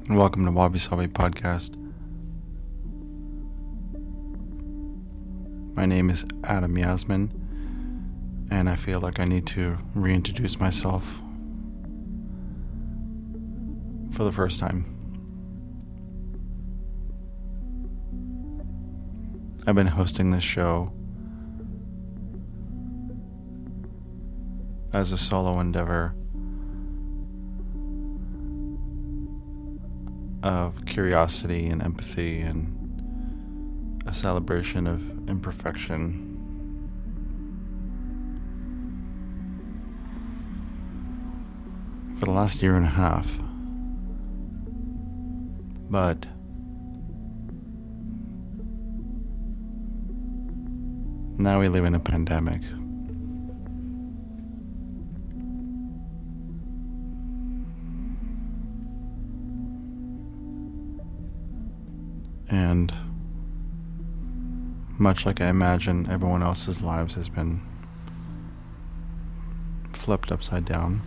Welcome to Wabi Sabi podcast. My name is Adam Yasmin, and I feel like I need to reintroduce myself for the first time. I've been hosting this show as a solo endeavor of curiosity and empathy and a celebration of imperfection. For the last year and a half. But now we live in a pandemic. And much like I imagine everyone else's lives has been flipped upside down,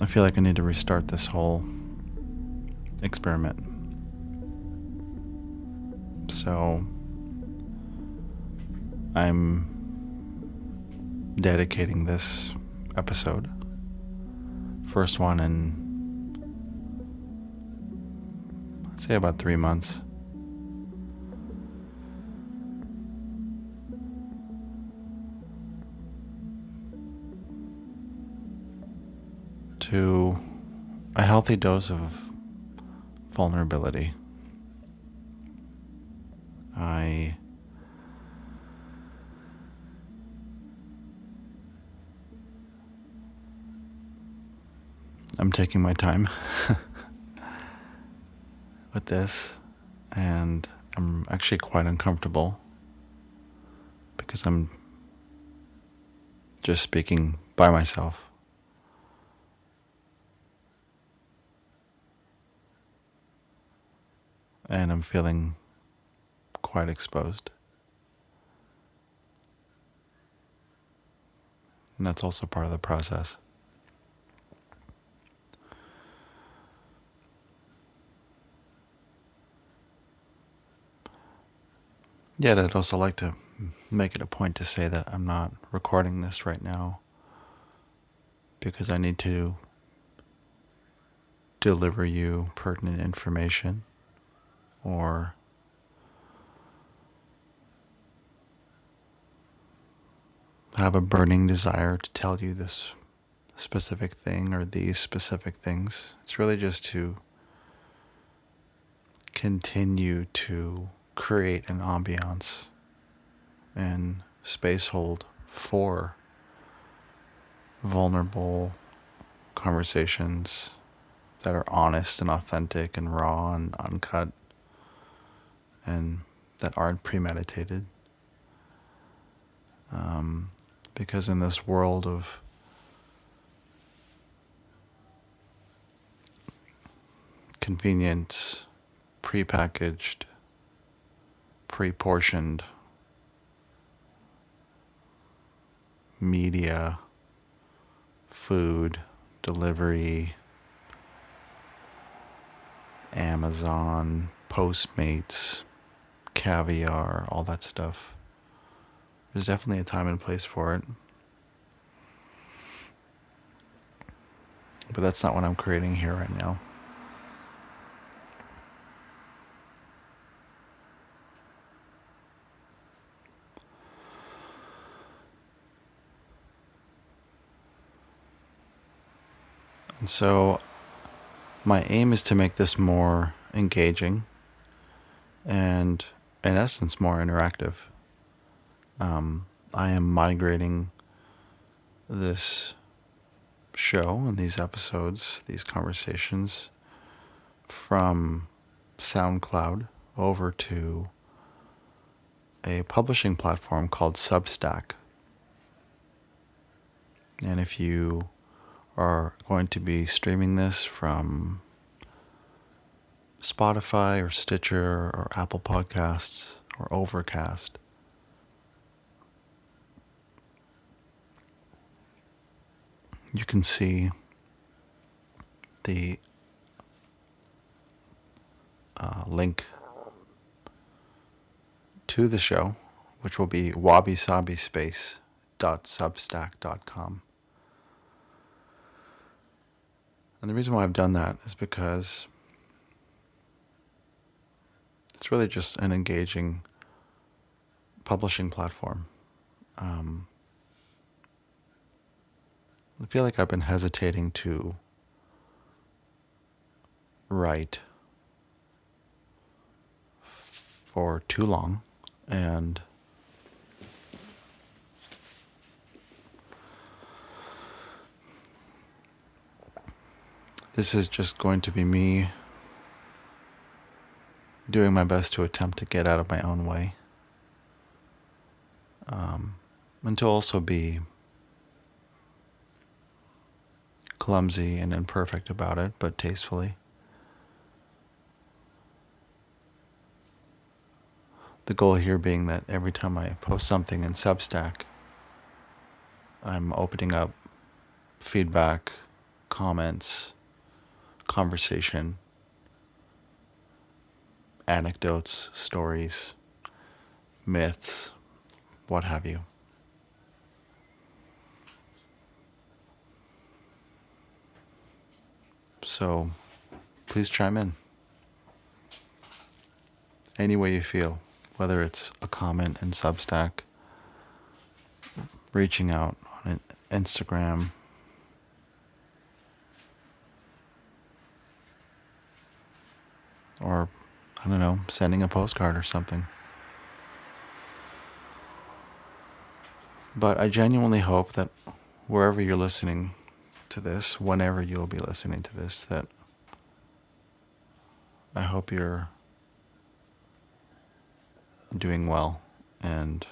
I feel like I need to restart this whole experiment. So I'm dedicating this episode, first one in, let's say, about 3 months, to a healthy dose of vulnerability. I'm taking my time with this, and I'm actually quite uncomfortable because I'm just speaking by myself. And I'm feeling quite exposed. And that's also part of the process. Yet I'd also like to make it a point to say that I'm not recording this right now because I need to deliver you pertinent information or have a burning desire to tell you this specific thing or these specific things. It's really just to continue to create an ambiance and space hold for vulnerable conversations that are honest and authentic and raw and uncut and that aren't premeditated. Because in this world of convenience, prepackaged, pre-portioned media, food, delivery, Amazon, Postmates, caviar, all that stuff. There's definitely a time and place for it. But that's not what I'm creating here right now. And so my aim is to make this more engaging and, in essence, more interactive. I am migrating this show and these episodes, these conversations, from SoundCloud over to a publishing platform called Substack. And if you are going to be streaming this from Spotify or Stitcher or Apple Podcasts or Overcast, you can see the link to the show, which will be Wabi Sabi space.substack.com. And the reason why I've done that is because it's really just an engaging publishing platform. I feel like I've been hesitating to write for too long, and this is just going to be me doing my best to attempt to get out of my own way, and to also be clumsy and imperfect about it, but tastefully. The goal here being that every time I post something in Substack, I'm opening up feedback, comments, conversation, anecdotes, stories, myths, what have you. So please chime in any way you feel, whether it's a comment in Substack, reaching out on Instagram, or, I don't know, sending a postcard or something. But I genuinely hope that wherever you're listening to this, whenever you'll be listening to this, that I hope you're doing well and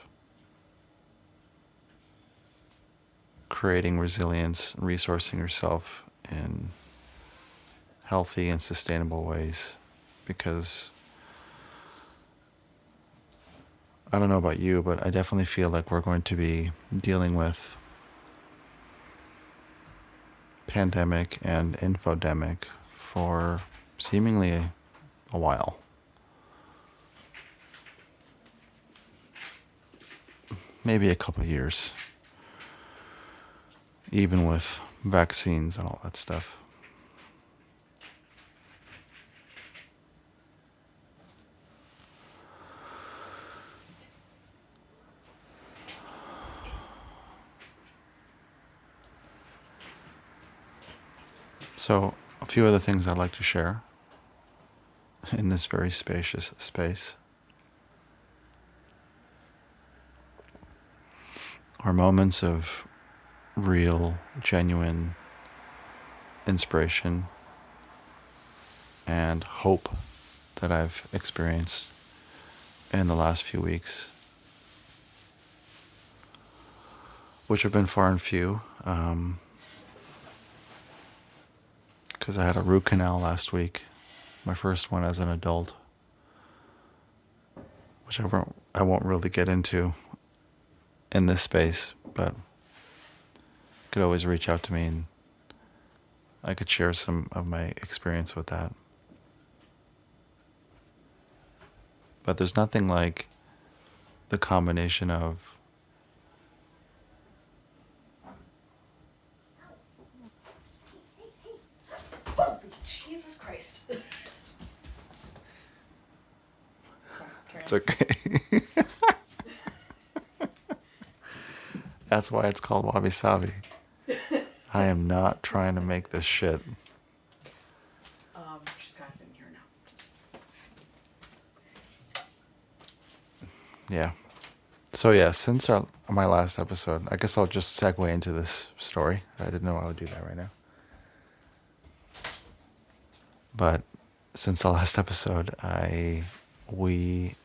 creating resilience, resourcing yourself in healthy and sustainable ways. Because I don't know about you, but I definitely feel like we're going to be dealing with pandemic and infodemic for seemingly a while. Maybe a couple of years, even with vaccines and all that stuff. So, a few other things I'd like to share in this very spacious space are moments of real, genuine inspiration and hope that I've experienced in the last few weeks, which have been far and few, because I had a root canal last week, my first one as an adult, which I won't really get into in this space, but you could always reach out to me and I could share some of my experience with that. But there's nothing like the combination of Jesus Christ. It's okay. That's why it's called Wabi Sabi. I am not trying to make this shit. She's kind of in here now. Yeah. So yeah, since my last episode, I guess I'll just segue into this story. I didn't know I would do that right now. But since the last episode, we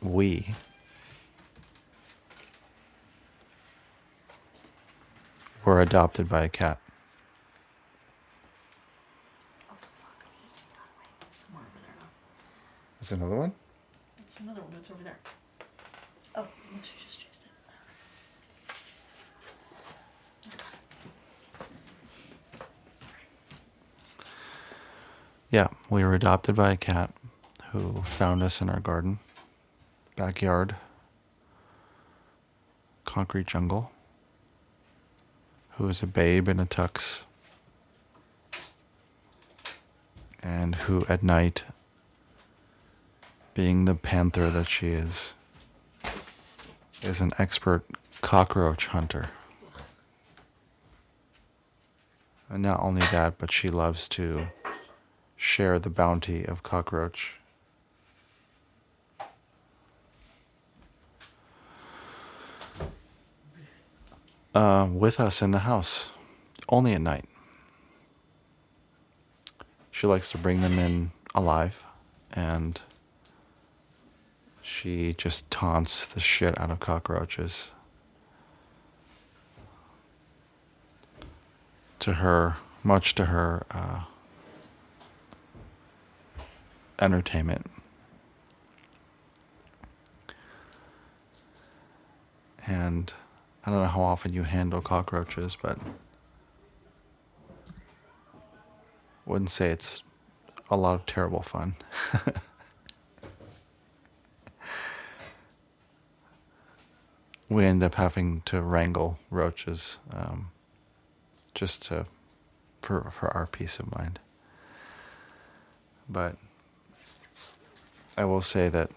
were adopted by a cat. Oh, fuck. It's somewhere over there now. Is there another one? It's another one that's over there. Oh, no, she just chased it. Yeah, we were adopted by a cat who found us in our garden, backyard, concrete jungle, who is a babe in a tux, and who at night, being the panther that she is an expert cockroach hunter. And not only that, but she loves to share the bounty of cockroach. With us in the house, only at night. She likes to bring them in alive, and she just taunts the shit out of cockroaches. Much to her entertainment. And I don't know how often you handle cockroaches, but wouldn't say it's a lot of terrible fun. We end up having to wrangle roaches just for our peace of mind. But I will say that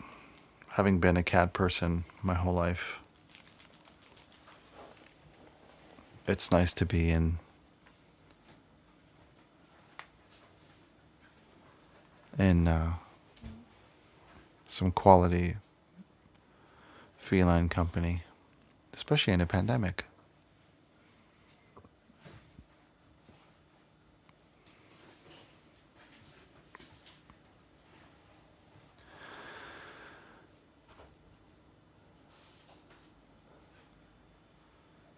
having been a cat person my whole life, it's nice to be in some quality feline company, especially in a pandemic.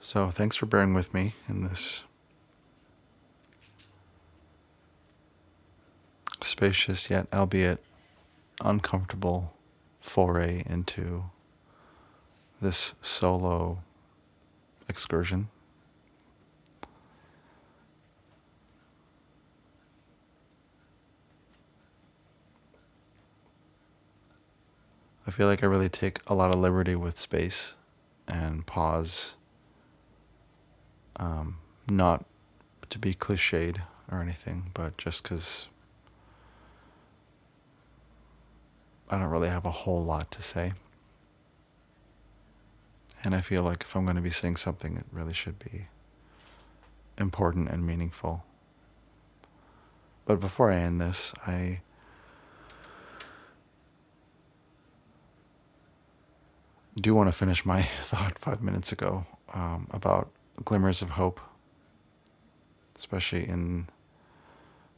So thanks for bearing with me in this spacious yet albeit uncomfortable foray into this solo excursion. I feel like I really take a lot of liberty with space and pause, not to be cliched or anything, but just because I don't really have a whole lot to say. And I feel like if I'm going to be saying something, it really should be important and meaningful. But before I end this, I do want to finish my thought 5 minutes ago about glimmers of hope, especially in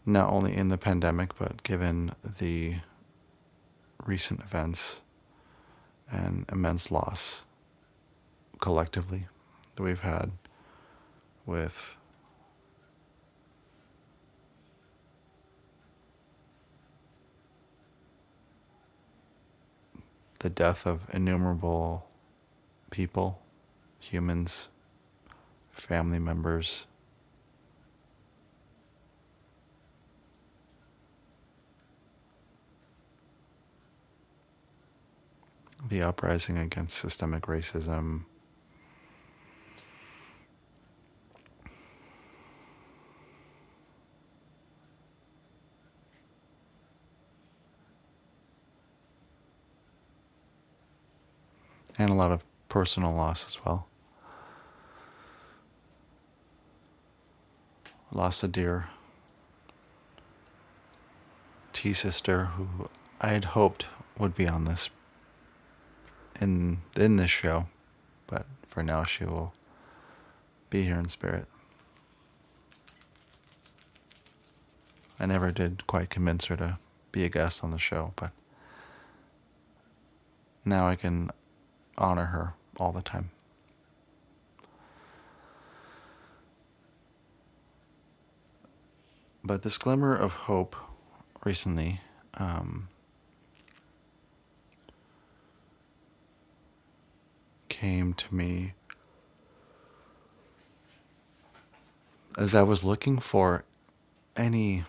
not only in the pandemic, but given the recent events and immense loss collectively that we've had with the death of innumerable people, humans, family members, the uprising against systemic racism, and a lot of personal loss as well. Lost a dear tea sister who I had hoped would be on this in this show, but for now she will be here in spirit. I never did quite convince her to be a guest on the show, but now I can honor her all the time. But this glimmer of hope recently came to me as I was looking for any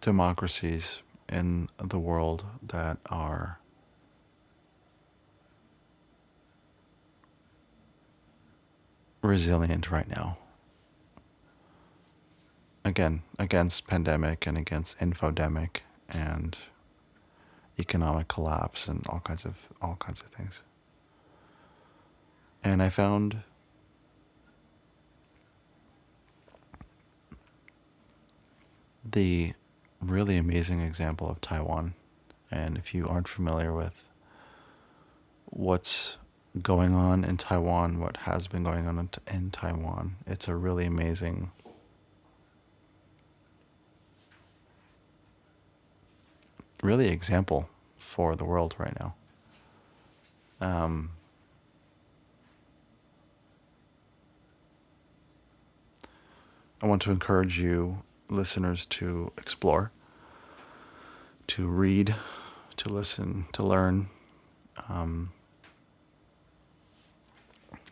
democracies in the world that are resilient right now. Again, against pandemic and against infodemic and economic collapse and all kinds of things. And I found the really amazing example of Taiwan. And if you aren't familiar with what's going on in Taiwan, what has been going on in Taiwan, it's a really amazing example for the world right now. I want to encourage you, listeners, to explore, to read, to listen, to learn.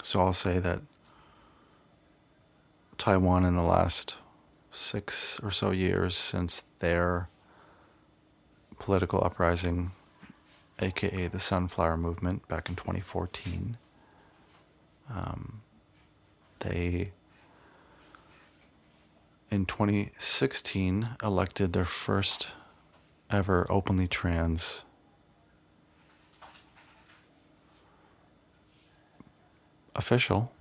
So I'll say that Taiwan, in the last 6 or so years since their political uprising, aka the Sunflower Movement, back in 2014, they, in 2016, elected their first ever openly trans official,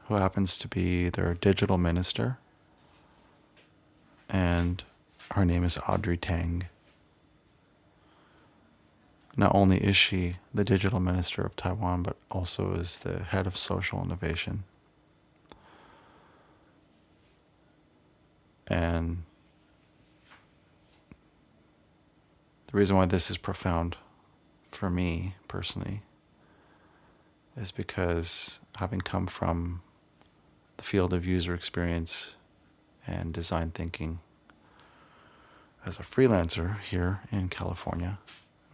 who happens to be their digital minister, and her name is Audrey Tang. Not only is she the digital minister of Taiwan, but also is the head of social innovation. And the reason why this is profound for me personally is because, having come from the field of user experience and design thinking as a freelancer here in California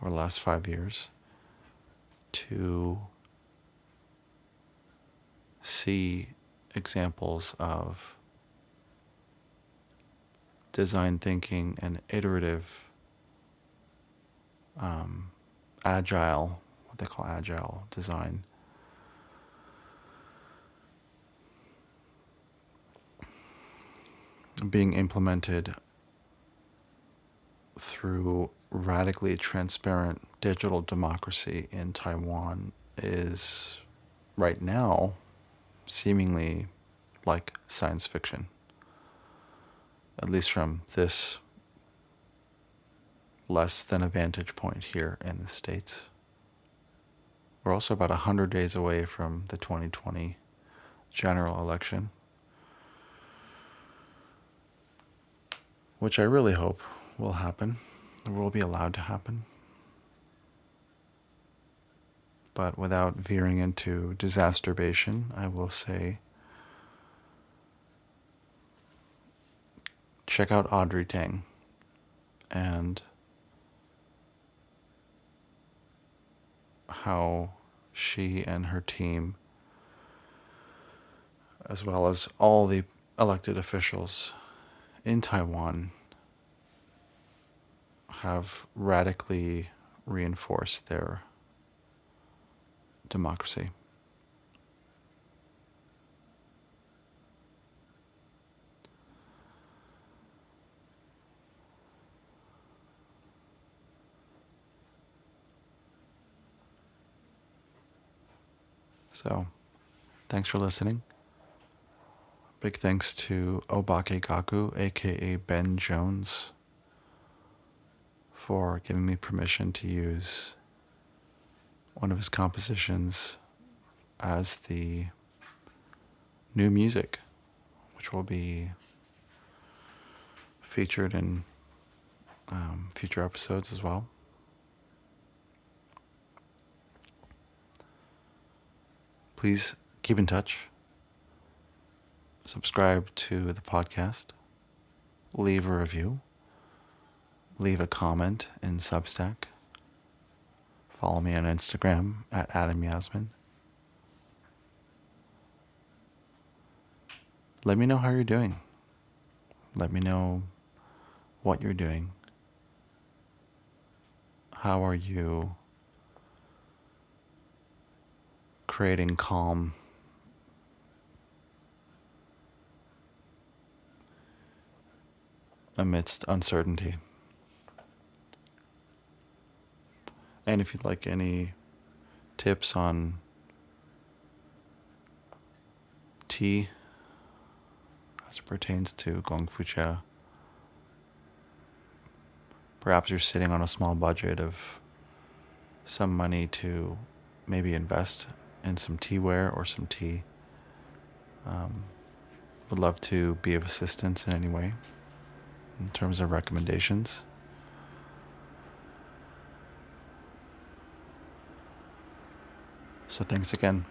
over the last 5 years, to see examples of design thinking and iterative, agile, what they call agile design, being implemented through radically transparent digital democracy in Taiwan is right now seemingly like science fiction, at least from this less than a vantage point here in the States. We're also about 100 days away from the 2020 general election, which I really hope will happen, will be allowed to happen. But without veering into disasterbation, I will say, check out Audrey Tang and how she and her team, as well as all the elected officials in Taiwan, have radically reinforced their democracy. So, thanks for listening. Big thanks to Obake Gaku, aka Ben Jones, for giving me permission to use one of his compositions as the new music, which will be featured in future episodes as well. Please keep in touch. Subscribe to the podcast. Leave a review. Leave a comment in Substack. Follow me on Instagram at Adam Yasmin. Let me know how you're doing. Let me know what you're doing. How are you creating calm amidst uncertainty? And if you'd like any tips on tea as it pertains to Gong Fu Cha, perhaps you're sitting on a small budget of some money to maybe invest in some teaware or some tea. Would love to be of assistance in any way in terms of recommendations. So thanks again.